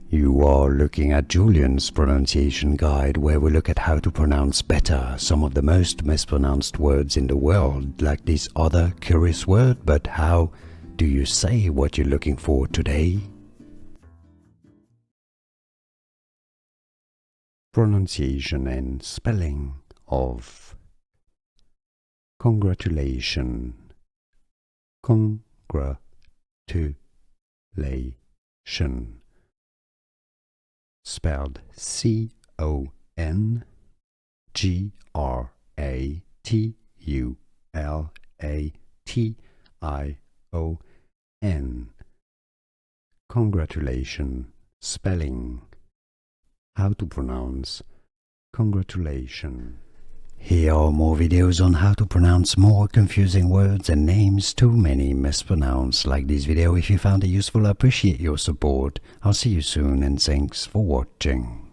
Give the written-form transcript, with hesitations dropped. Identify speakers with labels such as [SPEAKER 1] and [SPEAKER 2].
[SPEAKER 1] You are looking at Julian's pronunciation guide, where we look at how to pronounce better some of the most mispronounced words in the world, like this other curious word. But how do you say what you're looking for today? Pronunciation and spelling of congratulation. Congratulation. Spelled C-O-N-G-R-A-T-U-L-A-T-I-O-N. Congratulation spelling. How to pronounce congratulation. Here are more videos on how to pronounce more confusing words and names too many mispronounced. Like this video if you found it useful. I appreciate your support. I'll see you soon and thanks for watching.